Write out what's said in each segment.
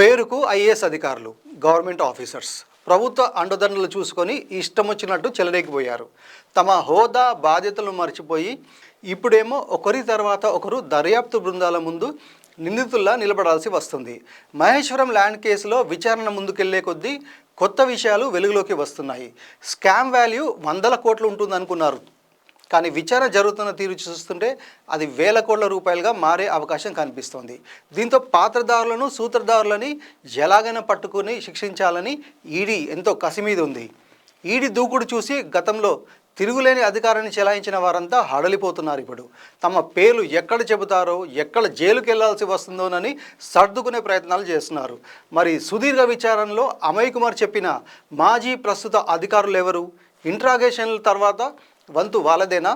పేరుకు ఐఏఎస్ అధికారులు, government officers ప్రభుత్వ అండదండలు చూసుకొని ఇష్టం వచ్చినట్టు చెలరేగిపోయారు. తమ హోదా బాధ్యతలను మర్చిపోయి ఇప్పుడేమో ఒకరి తర్వాత ఒకరు దర్యాప్తు బృందాల ముందు నిందితుల్లా నిలబడాల్సి వస్తుంది. మహేశ్వరం ల్యాండ్ కేసులో విచారణ ముందుకెళ్లే కొద్దీ కొత్త విషయాలు వెలుగులోకి వస్తున్నాయి. స్కామ్ వాల్యూ 100 కోట్లు ఉంటుందనుకున్నారు, కానీ విచారణ జరుగుతున్న తీరు చూస్తుంటే అది వేల కోట్ల రూపాయలుగా మారే అవకాశం కనిపిస్తోంది. దీంతో పాత్రదారులను, సూత్రధారులని ఎలాగైనా పట్టుకుని శిక్షించాలని ఈడీ ఎంతో కసి మీద ఉంది. ఈడీ దూకుడు చూసి గతంలో తిరుగులేని అధికారాన్ని చెలాయించిన వారంతా హడలిపోతున్నారు. ఇప్పుడు తమ పేర్లు ఎక్కడ చెబుతారో, ఎక్కడ జైలుకి వెళ్లాల్సి వస్తుందోనని సర్దుకునే ప్రయత్నాలు చేస్తున్నారు. మరి సుదీర్ఘ విచారణలో అమయ్ కుమార్ చెప్పిన మాజీ ప్రస్తుత అధికారులు ఎవరు? ఇంట్రాగేషన్ల తర్వాత వంతు వాళ్ళదేనా?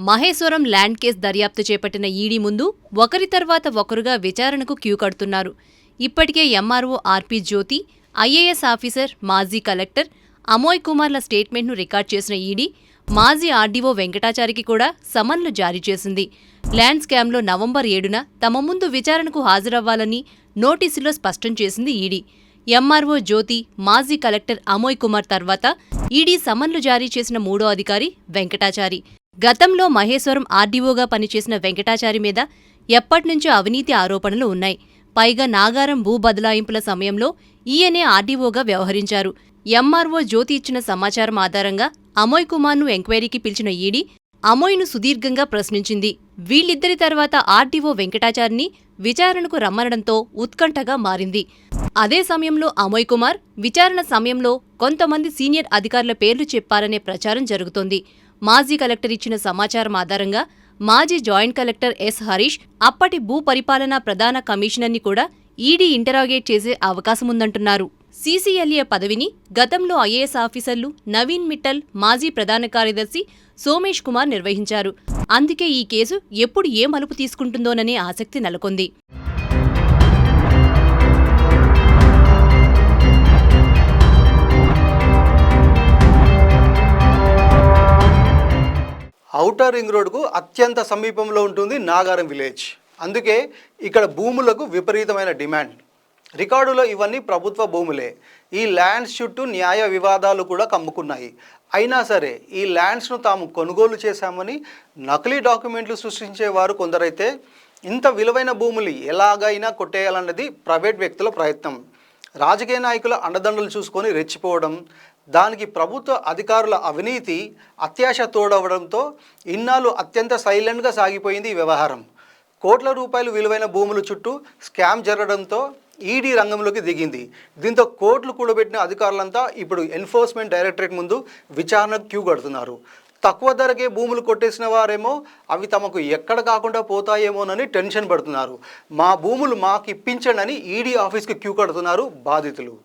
మహేశ్వరం ల్యాండ్ కేసు దర్యాప్తు చేపట్టిన ఈడీ ముందు ఒకరి తర్వాత ఒకరుగా విచారణకు క్యూ కడుతున్నారు. ఇప్పటికే ఎంఆర్ఓ ఆర్పి జ్యోతి, ఐఏఎస్ ఆఫీసర్, మాజీ కలెక్టర్ అమోయ్ కుమార్ల స్టేట్మెంట్ను రికార్డ్ చేసిన ఈడీ మాజీ ఆర్డీఓ వెంకటాచారికి కూడా సమన్లు జారీ చేసింది. ల్యాండ్ స్కామ్లో నవంబర్ 7న తమ ముందు విచారణకు హాజరవ్వాలని నోటీసులో స్పష్టం చేసింది ఈడీ. ఎంఆర్ఓ జ్యోతి, మాజీ కలెక్టర్ అమోయ్ కుమార్ తర్వాత ఈడీ సమన్లు జారీ చేసిన మూడో అధికారి వెంకటాచారి. గతంలో మహేశ్వరం ఆర్డీఓగా పనిచేసిన వెంకటాచారి మీద ఎప్పటినుంచో అవినీతి ఆరోపణలు ఉన్నాయి. పైగా నాగారం భూ బదలాయింపుల సమయంలో ఈయనే ఆర్డీఓగా వ్యవహరించారు. ఎంఆర్ఓ జ్యోతి ఇచ్చిన సమాచారం ఆధారంగా అమోయ్ కుమార్ను ఎంక్వైరీకి పిలిచిన ఈడీ అమోయ్ను సుదీర్ఘంగా ప్రశ్నించింది. వీళ్ళిద్దరి తర్వాత ఆర్డీఓ వెంకటాచారిని విచారణకు రమ్మనడంతో ఉత్కంఠగా మారింది. అదే సమయంలో అమోయ్ కుమార్ విచారణ సమయంలో కొంతమంది సీనియర్ అధికారుల పేర్లు చెప్పారనే ప్రచారం జరుగుతోంది. మాజీ కలెక్టర్ ఇచ్చిన సమాచారం ఆధారంగా మాజీ జాయింట్ కలెక్టర్ ఎస్ హరీష్, అప్పటి భూ పరిపాలనా ప్రధాన కమిషనర్ని కూడా ఈడీ ఇంటరాగేట్ చేసే అవకాశముందంటున్నారు. సీసీఎల్ఏ పదవిని గతంలో ఐఏఎస్ ఆఫీసర్లు నవీన్ మిట్టల్, మాజీ ప్రధాన కార్యదర్శి సోమేష్ కుమార్ నిర్వహించారు. అందుకే ఈ కేసు ఎప్పుడు ఏ మలుపు తీసుకుంటుందోననే ఆసక్తి నెలకొంది. ఔటర్ రింగ్ రోడ్కు అత్యంత సమీపంలో ఉంటుంది నాగారం విలేజ్. అందుకే ఇక్కడ భూములకు విపరీతమైన డిమాండ్. రికార్డులో ఇవన్నీ ప్రభుత్వ భూములే. ఈ ల్యాండ్స్ చుట్టూ న్యాయ వివాదాలు కూడా కమ్ముకున్నాయి. అయినా సరే ఈ ల్యాండ్స్ను తాము కొనుగోలు చేశామని నకిలీ డాక్యుమెంట్లు సృష్టించేవారు కొందరైతే ఇంత విలువైన భూములు ఎలాగైనా కొట్టేయాలన్నది ప్రైవేట్ వ్యక్తుల ప్రయత్నం. రాజకీయ నాయకుల అండదండలు చూసుకొని రెచ్చిపోవడం, దానికి ప్రభుత్వ అధికారుల అవినీతి, అత్యాశ తోడవడంతో ఇన్నాళ్ళు అత్యంత సైలెంట్గా సాగిపోయింది ఈ వ్యవహారం. కోట్ల రూపాయలు విలువైన భూముల చుట్టూ స్కామ్ జరగడంతో ఈడీ రంగంలోకి దిగింది. దీంతో కోట్లు కూడబెట్టిన అధికారులంతా ఇప్పుడు ఎన్ఫోర్స్మెంట్ డైరెక్టరేట్ ముందు విచారణకు క్యూ కడుతున్నారు. తక్కువ ధరకే భూములు కొట్టేసిన వారేమో అవి తమకు ఎక్కడ కాకుండా పోతాయేమోనని టెన్షన్ పడుతున్నారు. మా భూములు మాకు ఇప్పించండి అని ఈడీ ఆఫీస్కి క్యూ కడుతున్నారు బాధితులు.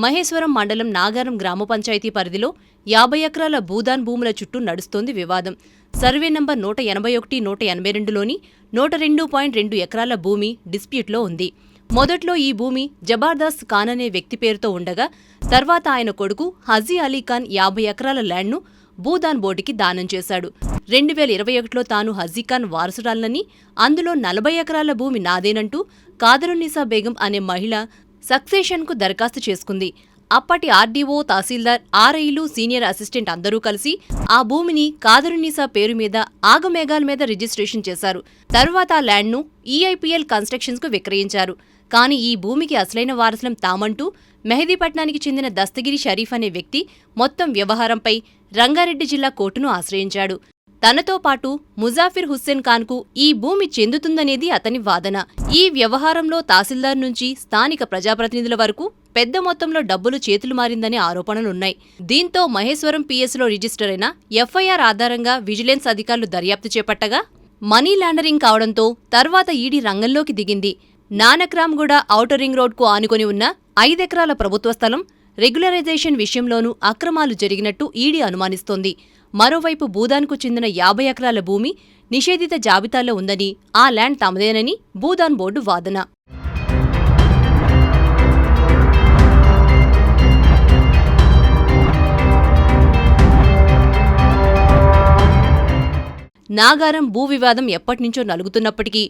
మహేశ్వరం మండలం నాగారం గ్రామ పంచాయతీ పరిధిలో 50 ఎకరాల భూదాన్ భూముల చుట్టూ నడుస్తోంది వివాదం. సర్వే నంబర్ 181, 182లోని 102.2 ఎకరాల భూమి డిస్ప్యూట్లో ఉంది. మొదట్లో ఈ భూమి జబర్దాస్ ఖాన్ అనే వ్యక్తి పేరుతో ఉండగా తర్వాత ఆయన కొడుకు హజీ అలీ ఖాన్ 50 ఎకరాల ల్యాండ్ను భూదాన్ బోర్డుకి దానం చేశాడు. 2021లో తాను హజీఖాన్ వారసురాలనని, అందులో 40 ఎకరాల భూమి నాదేనంటూ కాదరున్నిసా బేగం అనే మహిళ సక్సెషన్కు దరఖాస్తు చేసుకుంది. అప్పటి ఆర్డీఓ, తహసీల్దార్, ఆర్ఐలు, సీనియర్ అసిస్టెంట్ అందరూ కలిసి ఆ భూమిని కాదరున్నిసా పేరు మీద ఆగమేఘాల మీద రిజిస్ట్రేషన్ చేశారు. తరువాత ఆ ల్యాండ్ను ఈఐపీఎల్ కన్స్ట్రక్షన్స్కు విక్రయించారు. కానీ ఈ భూమికి అసలైన వారసులం తామంటూ మెహదీపట్నానికి చెందిన దస్తగిరి షరీఫ్ అనే వ్యక్తి మొత్తం వ్యవహారంపై రంగారెడ్డి జిల్లా కోర్టును ఆశ్రయించాడు. తనతో పాటు ముజాఫిర్ హుస్సేన్ ఖాన్కు ఈ భూమి చెందుతుందనేది అతని వాదన. ఈ వ్యవహారంలో తహసీల్దార్ నుంచి స్థానిక ప్రజాప్రతినిధుల వరకు పెద్ద మొత్తంలో డబ్బులు చేతులు మారిందనే ఆరోపణలున్నాయి. దీంతో మహేశ్వరం పిఎస్లో రిజిస్టర్ అయిన ఎఫ్ఐఆర్ ఆధారంగా విజిలెన్స్ అధికారులు దర్యాప్తు చేపట్టగా మనీ లాండరింగ్ కావడంతో తర్వాత ఈడీ రంగంలోకి దిగింది. నానక్రామ్గూడ ఔటర్ రింగ్ రోడ్కు ఆనుకొని ఉన్న 5 ఎకరాల ప్రభుత్వ స్థలం రెగ్యులరైజేషన్ విషయంలోనూ అక్రమాలు జరిగినట్టు ఈడీ అనుమానిస్తోంది. మరోవైపు భూదాన్కు చెందిన 50 ఎకరాల భూమి నిషేధిత జాబితాలో ఉందని, ఆ ల్యాండ్ తమదేనని భూదాన్ బోర్డు వాదన. నాగారం భూ వివాదం ఎప్పటినుంచో నలుగుతున్నప్పటికీ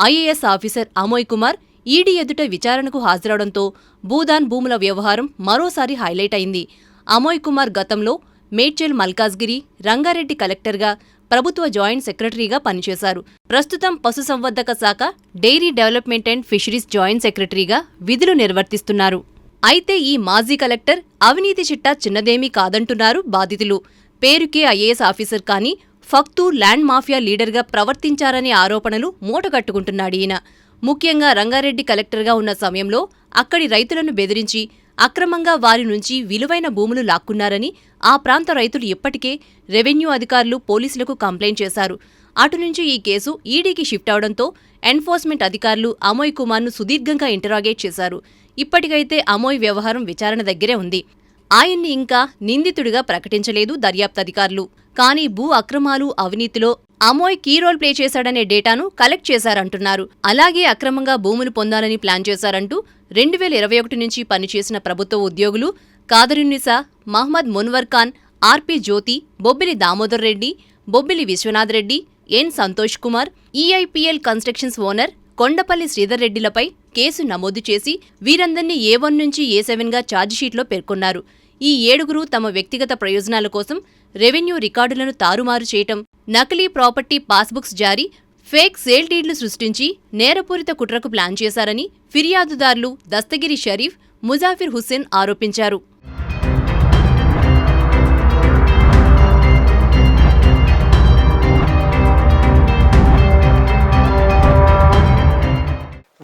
IAS officer Amoy Kumar ED ఎదుట విచారణకు హాజరవడంతో భూదాన్ భూముల వ్యవహారం మరోసారి హైలైట్ అయింది. అమోయ్ కుమార్ గతంలో మేడ్చల్ మల్కాజ్గిరి, రంగారెడ్డి కలెక్టర్గా, ప్రభుత్వ జాయింట్ సెక్రటరీగా పనిచేశారు. ప్రస్తుతం పశుసంవర్ధక శాఖ, dairy development and fisheries joint సెక్రటరీగా విధులు నిర్వర్తిస్తున్నారు. అయితే ఈ మాజీ కలెక్టర్ అవినీతి చిట్టా చిన్నదేమీ కాదంటున్నారు బాధితులు. పేరుకే ఐఏఎస్ ఆఫీసర్ కానీ ఫక్తూ ల్యాండ్ మాఫియా లీడర్గా ప్రవర్తించారనే ఆరోపణలు మూటగట్టుకుంటున్నాడీయన. ముఖ్యంగా రంగారెడ్డి కలెక్టర్గా ఉన్న సమయంలో అక్కడి రైతులను బెదిరించి అక్రమంగా వారి నుంచి విలువైన భూములు లాక్కున్నారని ఆ ప్రాంత రైతులు ఇప్పటికే రెవెన్యూ అధికారులు పోలీసులకు కంప్లైంట్ చేశారు. అటునుంచి ఈ కేసు ఈడీకి షిఫ్ట్ అవడంతో ఎన్ఫోర్స్మెంట్ అధికారులు అమోయ్ కుమార్ను సుదీర్ఘంగా ఇంటరాగేట్ చేశారు. ఇప్పటికైతే అమోయ్ వ్యవహారం విచారణ దగ్గరే ఉంది. ఆయన్ని ఇంకా నిందితుడిగా ప్రకటించలేదు దర్యాప్తు అధికారులు. కానీ భూ అక్రమాలు, అవినీతిలో అమోయ్ కీ రోల్ ప్లే చేశాడనే డేటాను కలెక్ట్ చేశారంటున్నారు. అలాగే అక్రమంగా భూములు పొందాలని ప్లాన్ చేశారంటూ 2021 నుంచి పనిచేసిన ప్రభుత్వ ఉద్యోగులు Khadarunnisa, Mohammed Munwar Khan, RP Jyothi, Bobbili Damodar Reddy, Bobbili Vishwanath Reddy, N Santosh Kumar, EIPL constructions owner Kondapalli Sridhar రెడ్డిలపై కేసు నమోదు చేసి వీరందర్నీ A1 నుంచి A7గా ఛార్జిషీట్లో పేర్కొన్నారు. ఈ 7గురు తమ వ్యక్తిగత ప్రయోజనాల కోసం రెవెన్యూ రికార్డులను తారుమారు చేయటం, నకిలీ ప్రాపర్టీ పాస్బుక్స్ జారీ, ఫేక్ సేల్ డీడ్లు సృష్టించి నేరపూరిత కుట్రకు ప్లాన్ చేశారని ఫిర్యాదుదారులు దస్తగిరి షరీఫ్, ముజాఫిర్ హుస్సేన్ ఆరోపించారు.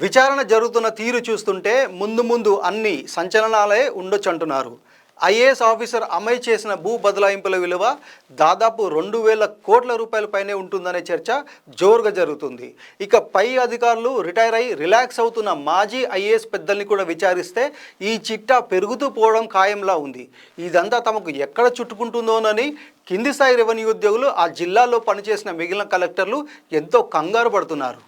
విచారణ జరుగుతున్న తీరు చూస్తుంటే ముందు అన్ని సంచలనాలే ఉండొచ్చంటున్నారు. ఐఏఎస్ ఆఫీసర్ అమలు చేసిన భూ బదలాయింపుల విలువ దాదాపు 2,000 కోట్ల రూపాయల పైనే ఉంటుందనే చర్చ జోరుగా జరుగుతుంది. ఇక పై అధికారులు రిటైర్ అయి రిలాక్స్ అవుతున్న మాజీ ఐఏఎస్ పెద్దల్ని కూడా విచారిస్తే ఈ చిట్టా పెరుగుతూ పోవడం ఖాయంలా ఉంది. ఇదంతా తమకు ఎక్కడ చుట్టుకుంటుందోనని కింది స్థాయి రెవెన్యూ ఉద్యోగులు, ఆ జిల్లాలో పనిచేసిన మిగిలిన కలెక్టర్లు ఎంతో కంగారు పడుతున్నారు.